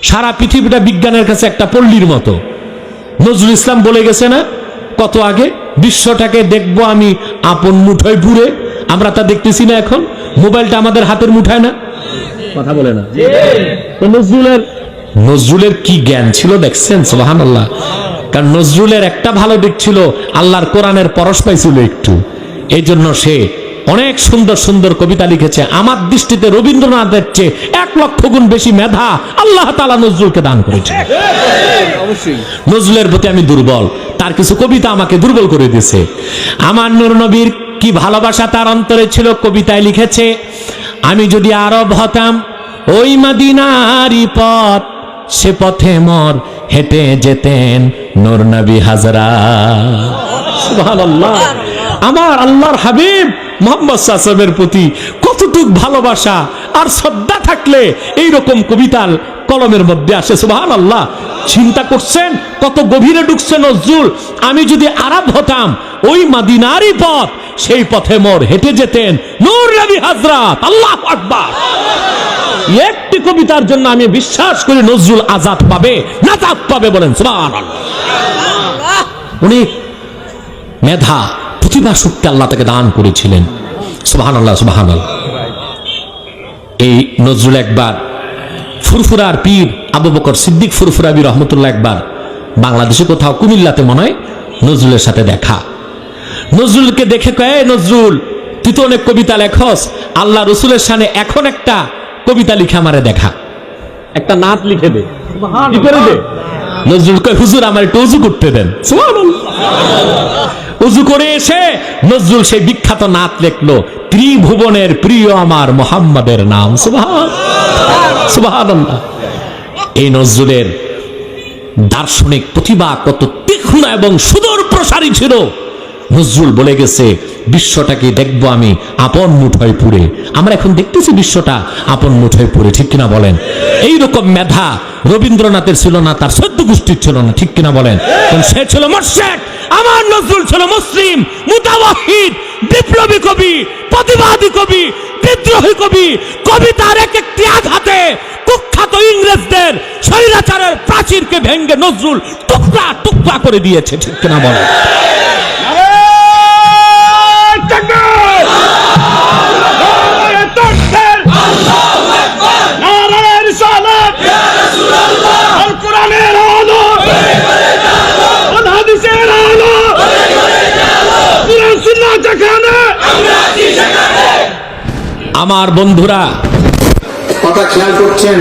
সারা পৃথিবীটা বিজ্ঞানের কাছে একটা পল্লীর মতো। নজরুল ইসলাম বলে গেছে না কত আগে, বিশ্বটাকে দেখবো আমি আপন মুঠোয় পুরে। আমরা তা দেখতেছি না, এখন মোবাইলটা আমাদের হাতের মুঠায় না, কথা বলে না। তো নজরুলের কি জ্ঞান ছিল দেখছেন, সুবহানাল্লাহ। কারণ নজরুলের একটা ভালো দিক ছিল, আল্লাহর কোরআনের পরশ পাইছিল একটু, এই জন্য সে অনেক সুন্দর সুন্দর কবিতা লিখেছে। আমার দৃষ্টিতে রবীন্দ্রনাথের চেয়ে 1 লক্ষ গুণ বেশি মেধা আল্লাহ তাআলা নজরুলকে দান করেছে। নজরুলের প্রতি আমি দুর্বল, তার কিছু কবিতা আমাকে দুর্বল করে দিয়েছে। আমার নূর নবীর কি ভালোবাসা তার অন্তরে ছিল, কবিতায় লিখেছে, আমি যদি আরব হতাম ওই মদিনারি পথ, সে পথে মোর হেঁটে যেতেন নূর নবী হাজরাত। সুবহানাল্লাহ। আমার আল্লাহর হাবিব মুহাম্মদ সাল্লাল্লাহু আলাইহি ওয়াসাল্লামের প্রতি কতটুক ভালোবাসা আর শ্রদ্ধা থাকলে এইরকম কবিতার কলমের মধ্যে আসে। সুবহানাল্লাহ। চিন্তা করছেন কত গভীরে ঢুকছে নজরুল। আমি যদি আরব হতাম ওই মদিনারি পথ, সেই পথে মোর হেঁটে যেতেন নূর নবী হাজরাত। আল্লাহু আকবার। একটি কবিতার জন্য আমি বিশ্বাস করি নজরুল আজাদ পাবে, নাজাত পাবে, বলেন সুবহানাল্লাহ। উনি মেধা, প্রতিভা শক্তি আল্লাহ তাকে দান করেছিলেন। সুবহানাল্লাহ, সুবহানাল্লাহ। এই নজরুল একবার ফুরফুরার পীর আবু বকর সিদ্দিক ফুরফুরাবি রহমতুল্লাহ একবার বাংলাদেশে কোথাও কুমিল্লাতে মনে হয় নজরুলের সাথে দেখা। নজরুলকে দেখে কয়, নজরুল তুই তো অনেক কবিতা লেখস, আল্লাহ রসুলের শানে এখন একটা কবিতা লিখে আমারে দেখা, একটা নাত লিখে দে। কি করে দে? নজরুল কয়, হুজুর আমার একটু উজু করতে দেন। উজু করে এসে নজরুল সেই বিখ্যাত নাত লিখলো, ত্রিভুবনের প্রিয় আমার মুহাম্মাদের নাম। সুবহানাল্লাহ। এই নজরুলের দার্শনিক প্রতিভা কত তীক্ষ্ণ এবং সুদূর প্রসারী ছিল। নজরুল বলে গেছে, বিশ্বটাকে দেখবো আমি আপন মুঠোয় পুরে। আমরা এখন দেখতেছি বিশ্বটা আপন মুঠোয় পুরে, ঠিক কিনা বলেন? এইরকম মেধা রবীন্দ্রনাথের ছিল না, তার 14 গোষ্ঠীর ছিল না, ঠিক কিনা বলেন? সে ছিল মুরশিদ, আমার নজরুল ছিল মুসলিম, মুতাওয়াহিদ, বিপ্লবী কবি, প্রতিবাদী কবি, বিদ্রোহী কবি। কবিতার এক একটি আঘাতে কুখ্যাত ইংরেজদের স্বৈরাচারের প্রাচীরকে ভেঙে নজরুল টুকরা টুকরা করে দিয়েছে, ঠিক কিনা বলেন? আমার বন্ধুরা কথা খেয়াল করছেন,